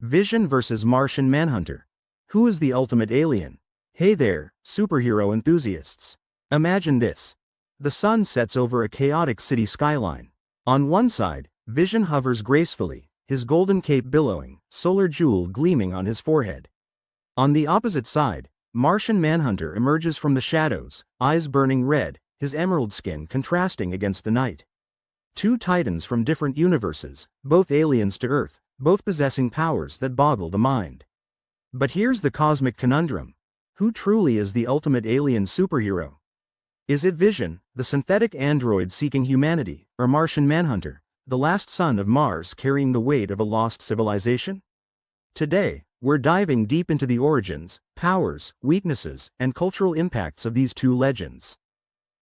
Vision vs. Martian Manhunter. Who is the ultimate alien? Hey there, superhero enthusiasts. Imagine this. The sun sets over a chaotic city skyline. On one side, Vision hovers gracefully, his golden cape billowing, solar jewel gleaming on his forehead. On the opposite side, Martian Manhunter emerges from the shadows, eyes burning red, his emerald skin contrasting against the night. Two titans from different universes, both aliens to Earth, both possessing powers that boggle the mind. But here's the cosmic conundrum. Who truly is the ultimate alien superhero? Is it Vision, the synthetic android seeking humanity, or Martian Manhunter, the last son of Mars carrying the weight of a lost civilization? Today, we're diving deep into the origins, powers, weaknesses, and cultural impacts of these two legends.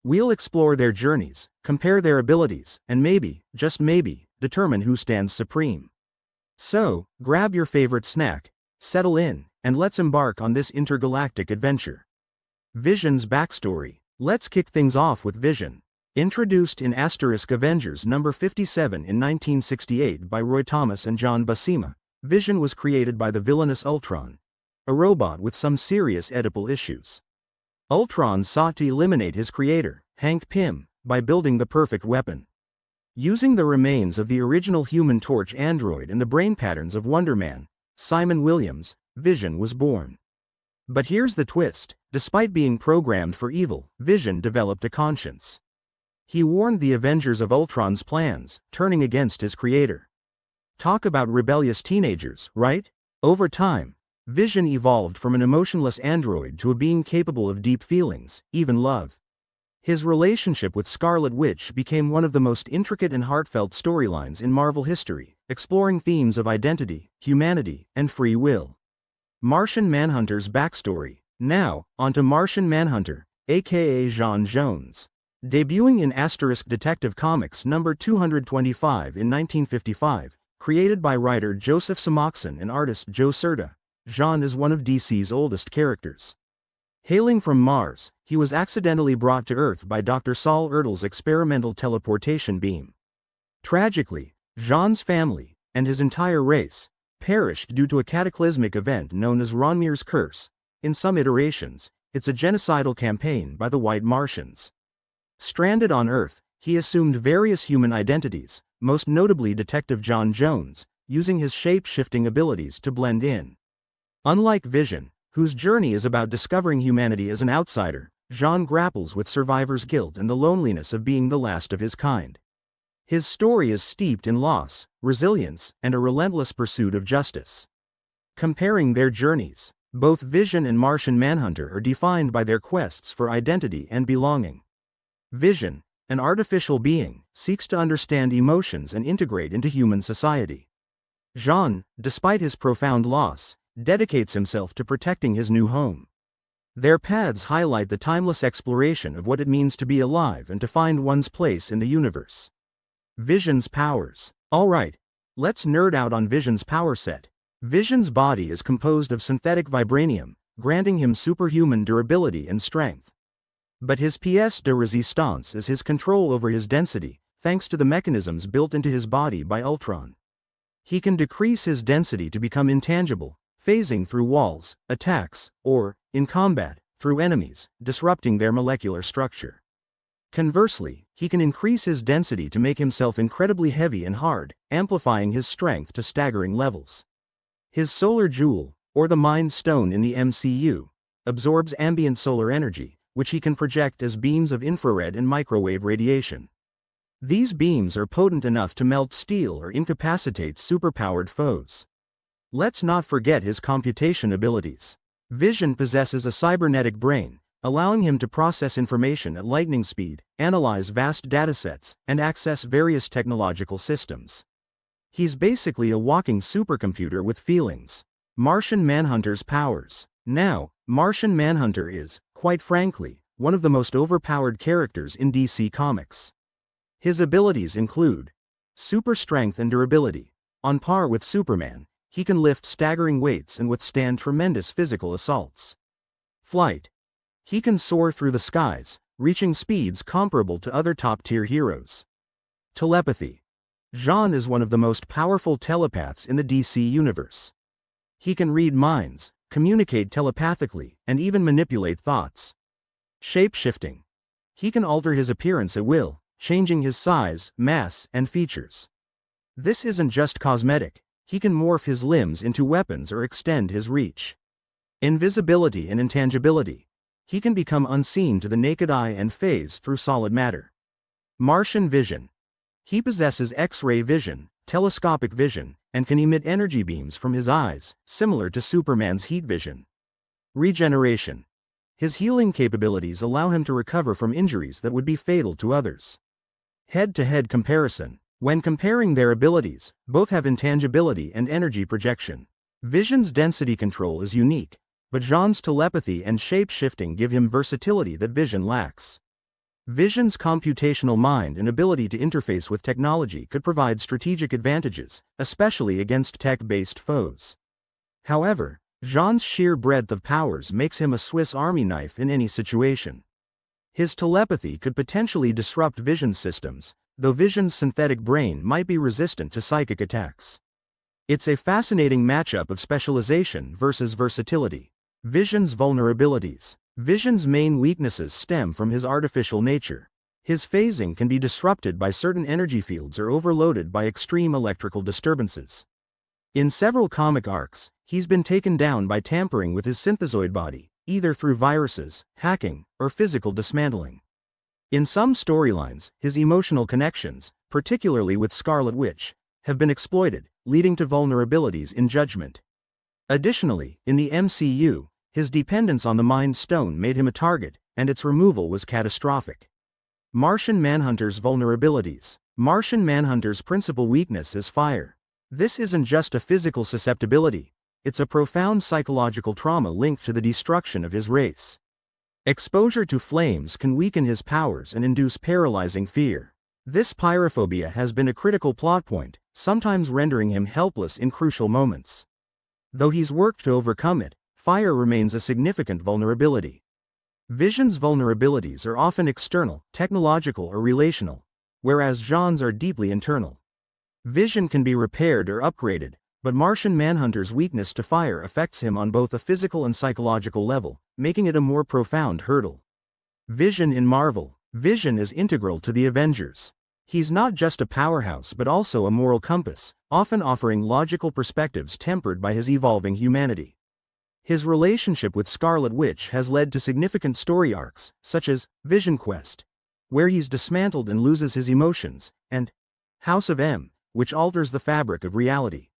We'll explore their journeys, compare their abilities, and maybe, just maybe, determine who stands supreme. So, grab your favorite snack, settle in, and let's embark on this intergalactic adventure. Vision's backstory. Let's kick things off with Vision. Introduced in Avengers number 57 in 1968 by Roy Thomas and John Buscema, Vision was created by the villainous Ultron, a robot with some serious Oedipal issues. Ultron sought to eliminate his creator, Hank Pym, by building the perfect weapon. Using the remains of the original Human Torch android and the brain patterns of Wonder Man, Simon Williams, Vision was born. But here's the twist: despite being programmed for evil, Vision developed a conscience. He warned the Avengers of Ultron's plans, turning against his creator. Talk about rebellious teenagers, right? Over time, Vision evolved from an emotionless android to a being capable of deep feelings, even love. His relationship with Scarlet Witch became one of the most intricate and heartfelt storylines in Marvel history, exploring themes of identity, humanity, and free will. Martian Manhunter's backstory. Now, onto Martian Manhunter, aka J'onn J'onzz. Debuting in Detective Comics number 225 in 1955, created by writer Joseph Samoxon and artist Joe Certa, J'onn is one of DC's oldest characters. Hailing from Mars, he was accidentally brought to Earth by Dr. Saul Erdl's experimental teleportation beam. Tragically, J'onn's family, and his entire race, perished due to a cataclysmic event known as Ronmir's Curse. In some iterations, it's a genocidal campaign by the White Martians. Stranded on Earth, he assumed various human identities, most notably Detective J'onn J'onzz, using his shape-shifting abilities to blend in. Unlike Vision, whose journey is about discovering humanity as an outsider, J'onn grapples with survivor's guilt and the loneliness of being the last of his kind. His story is steeped in loss, resilience, and a relentless pursuit of justice. Comparing their journeys, both Vision and Martian Manhunter are defined by their quests for identity and belonging. Vision, an artificial being, seeks to understand emotions and integrate into human society. J'onn, despite his profound loss, dedicates himself to protecting his new home. Their paths highlight the timeless exploration of what it means to be alive and to find one's place in the universe. Vision's powers. Alright, let's nerd out on Vision's power set. Vision's body is composed of synthetic vibranium, granting him superhuman durability and strength. But his pièce de résistance is his control over his density, thanks to the mechanisms built into his body by Ultron. He can decrease his density to become intangible, phasing through walls, attacks, or, in combat, through enemies, disrupting their molecular structure. Conversely, he can increase his density to make himself incredibly heavy and hard, amplifying his strength to staggering levels. His solar jewel, or the Mind Stone in the MCU, absorbs ambient solar energy, which he can project as beams of infrared and microwave radiation. These beams are potent enough to melt steel or incapacitate superpowered foes. Let's not forget his computation abilities. Vision possesses a cybernetic brain, allowing him to process information at lightning speed, analyze vast datasets, and access various technological systems. He's basically a walking supercomputer with feelings. Martian Manhunter's powers. Now, Martian Manhunter is, quite frankly, one of the most overpowered characters in DC Comics. His abilities include super strength and durability. On par with Superman, he can lift staggering weights and withstand tremendous physical assaults. Flight. He can soar through the skies, reaching speeds comparable to other top-tier heroes. Telepathy. J'onn is one of the most powerful telepaths in the DC universe. He can read minds, communicate telepathically, and even manipulate thoughts. Shape-shifting. He can alter his appearance at will, changing his size, mass, and features. This isn't just cosmetic. He can morph his limbs into weapons or extend his reach. Invisibility and intangibility. He can become unseen to the naked eye and phase through solid matter. Martian vision. He possesses X-ray vision, telescopic vision, and can emit energy beams from his eyes, similar to Superman's heat vision. Regeneration. His healing capabilities allow him to recover from injuries that would be fatal to others. Head-to-head comparison. When comparing their abilities, both have intangibility and energy projection. Vision's density control is unique, but Jean's telepathy and shape-shifting give him versatility that Vision lacks. Vision's computational mind and ability to interface with technology could provide strategic advantages, especially against tech-based foes. However, Jean's sheer breadth of powers makes him a Swiss Army knife in any situation. His telepathy could potentially disrupt Vision's systems, though Vision's synthetic brain might be resistant to psychic attacks. It's a fascinating matchup of specialization versus versatility. Vision's vulnerabilities. Vision's main weaknesses stem from his artificial nature. His phasing can be disrupted by certain energy fields or overloaded by extreme electrical disturbances. In several comic arcs, he's been taken down by tampering with his synthezoid body, either through viruses, hacking, or physical dismantling. In some storylines, his emotional connections, particularly with Scarlet Witch, have been exploited, leading to vulnerabilities in Judgment. Additionally, in the MCU, his dependence on the Mind Stone made him a target, and its removal was catastrophic. Martian Manhunter's vulnerabilities. Martian Manhunter's principal weakness is fire. This isn't just a physical susceptibility, it's a profound psychological trauma linked to the destruction of his race. Exposure to flames can weaken his powers and induce paralyzing fear. This pyrophobia has been a critical plot point, sometimes rendering him helpless in crucial moments. Though he's worked to overcome it, fire remains a significant vulnerability. Vision's vulnerabilities are often external, technological or relational, whereas Jean's are deeply internal. Vision can be repaired or upgraded, but Martian Manhunter's weakness to fire affects him on both a physical and psychological level, making it a more profound hurdle. Vision in Marvel. Vision is integral to the Avengers. He's not just a powerhouse but also a moral compass, often offering logical perspectives tempered by his evolving humanity. His relationship with Scarlet Witch has led to significant story arcs, such as Vision Quest, where he's dismantled and loses his emotions, and House of M, which alters the fabric of reality.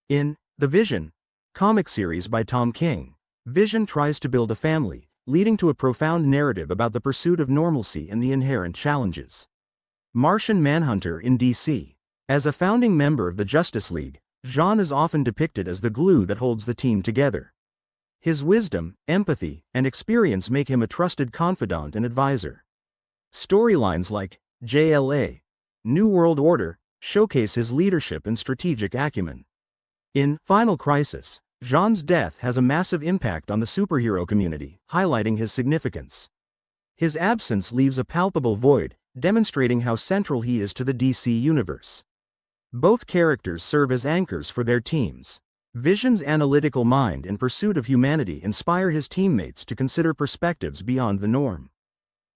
In The Vision comic series by Tom King, Vision tries to build a family, leading to a profound narrative about the pursuit of normalcy and the inherent challenges. Martian Manhunter in DC. As a founding member of the Justice League, Jean is often depicted as the glue that holds the team together. His wisdom, empathy, and experience make him a trusted confidant and advisor. Storylines like JLA, New World Order, showcase his leadership and strategic acumen. In Final Crisis, Jean's death has a massive impact on the superhero community, highlighting his significance. His absence leaves a palpable void, demonstrating how central he is to the DC universe. Both characters serve as anchors for their teams. Vision's analytical mind and pursuit of humanity inspire his teammates to consider perspectives beyond the norm.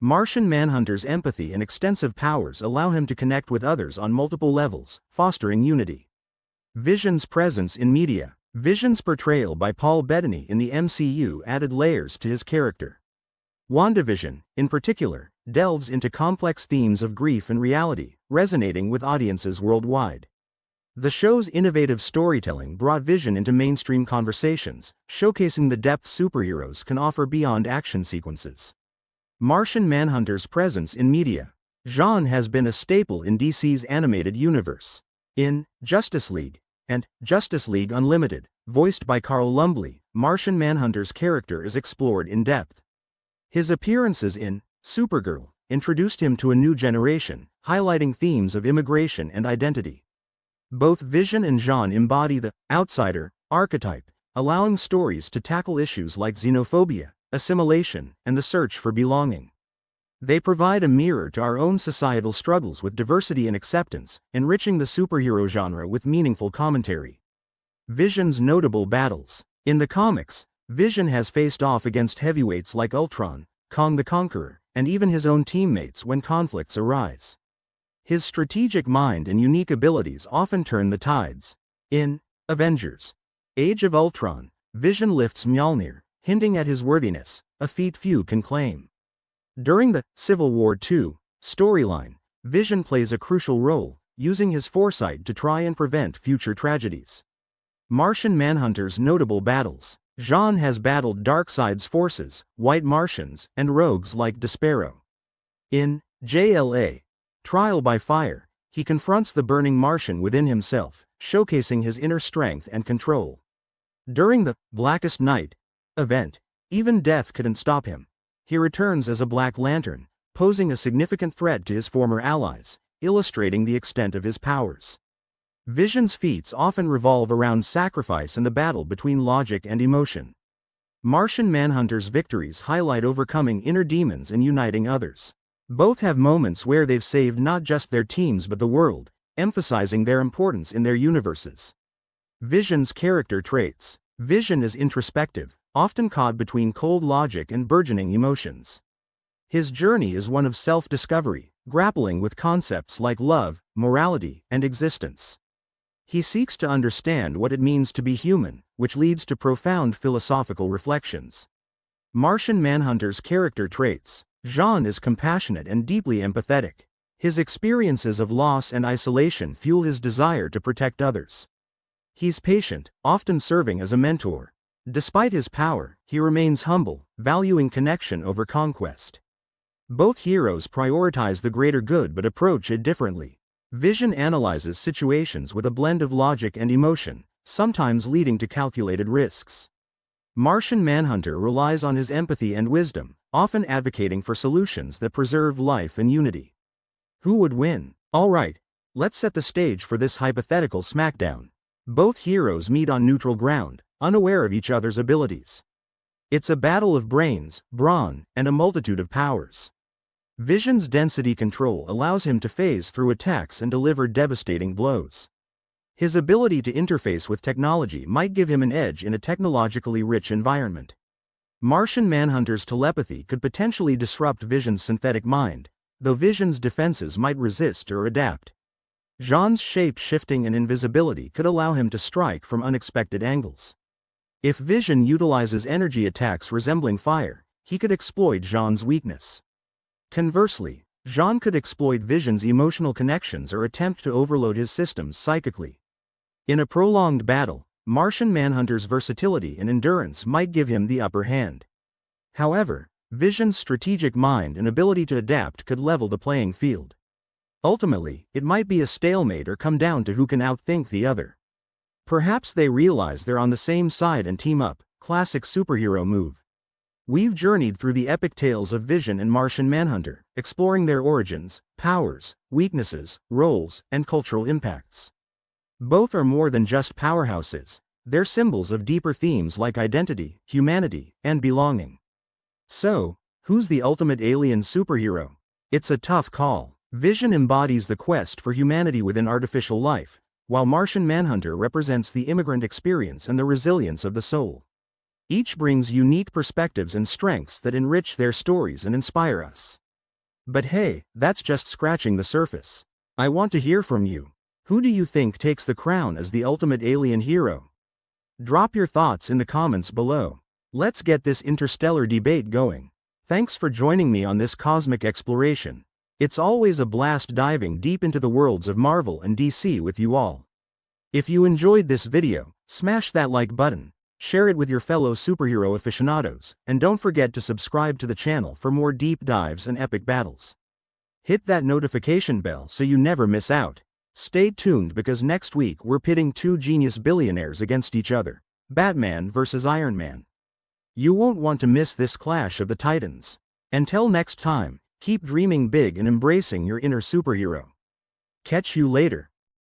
Martian Manhunter's empathy and extensive powers allow him to connect with others on multiple levels, fostering unity. Vision's presence in media. Vision's portrayal by Paul Bettany in the MCU added layers to his character. WandaVision, in particular, delves into complex themes of grief and reality, resonating with audiences worldwide. The show's innovative storytelling brought Vision into mainstream conversations, showcasing the depth superheroes can offer beyond action sequences. Martian Manhunter's presence in media. Jean has been a staple in DC's animated universe. In Justice League and Justice League Unlimited, voiced by Carl Lumbly, Martian Manhunter's character is explored in depth. His appearances in Supergirl introduced him to a new generation, highlighting themes of immigration and identity. Both Vision and Jean embody the outsider archetype, allowing stories to tackle issues like xenophobia, assimilation, and the search for belonging. They provide a mirror to our own societal struggles with diversity and acceptance, enriching the superhero genre with meaningful commentary. Vision's notable battles. In the comics, Vision has faced off against heavyweights like Ultron, Kong the Conqueror, and even his own teammates when conflicts arise. His strategic mind and unique abilities often turn the tides. In Avengers: Age of Ultron, Vision lifts Mjolnir, hinting at his worthiness, a feat few can claim. During the Civil War II storyline, Vision plays a crucial role, using his foresight to try and prevent future tragedies. Martian Manhunter's notable battles. Jean has battled Darkseid's forces, White Martians, and rogues like Despero. In JLA: Trial by Fire, he confronts the burning Martian within himself, showcasing his inner strength and control. During the Blackest Night event, even death couldn't stop him. He returns as a Black Lantern, posing a significant threat to his former allies, illustrating the extent of his powers. Vision's feats often revolve around sacrifice and the battle between logic and emotion. Martian Manhunter's victories highlight overcoming inner demons and uniting others. Both have moments where they've saved not just their teams but the world, emphasizing their importance in their universes. Vision's character traits. Vision is introspective, often caught between cold logic and burgeoning emotions. His journey is one of self-discovery, grappling with concepts like love, morality, and existence. He seeks to understand what it means to be human, which leads to profound philosophical reflections. Martian Manhunter's character traits. Jean is compassionate and deeply empathetic. His experiences of loss and isolation fuel his desire to protect others. He's patient, often serving as a mentor. Despite his power, he remains humble, valuing connection over conquest. Both heroes prioritize the greater good but approach it differently. Vision analyzes situations with a blend of logic and emotion, sometimes leading to calculated risks. Martian Manhunter relies on his empathy and wisdom, often advocating for solutions that preserve life and unity. Who would win? Alright, let's set the stage for this hypothetical smackdown. Both heroes meet on neutral ground, unaware of each other's abilities. It's a battle of brains, brawn, and a multitude of powers. Vision's density control allows him to phase through attacks and deliver devastating blows. His ability to interface with technology might give him an edge in a technologically rich environment. Martian Manhunter's telepathy could potentially disrupt Vision's synthetic mind, though Vision's defenses might resist or adapt. Jean's shape-shifting and invisibility could allow him to strike from unexpected angles. If Vision utilizes energy attacks resembling fire, he could exploit Jean's weakness. Conversely, Jean could exploit Vision's emotional connections or attempt to overload his systems psychically. In a prolonged battle, Martian Manhunter's versatility and endurance might give him the upper hand. However, Vision's strategic mind and ability to adapt could level the playing field. Ultimately, it might be a stalemate or come down to who can outthink the other. Perhaps they realize they're on the same side and team up, classic superhero move. We've journeyed through the epic tales of Vision and Martian Manhunter, exploring their origins, powers, weaknesses, roles, and cultural impacts. Both are more than just powerhouses, they're symbols of deeper themes like identity, humanity, and belonging. So, who's the ultimate alien superhero? It's a tough call. Vision embodies the quest for humanity within artificial life, while Martian Manhunter represents the immigrant experience and the resilience of the soul. Each brings unique perspectives and strengths that enrich their stories and inspire us. But hey, that's just scratching the surface. I want to hear from you. Who do you think takes the crown as the ultimate alien hero? Drop your thoughts in the comments below. Let's get this interstellar debate going. Thanks for joining me on this cosmic exploration. It's always a blast diving deep into the worlds of Marvel and DC with you all. If you enjoyed this video, smash that like button. Share it with your fellow superhero aficionados, and don't forget to subscribe to the channel for more deep dives and epic battles. Hit that notification bell so you never miss out. Stay tuned because next week we're pitting two genius billionaires against each other, Batman versus Iron Man. You won't want to miss this clash of the titans. Until next time, keep dreaming big and embracing your inner superhero. Catch you later.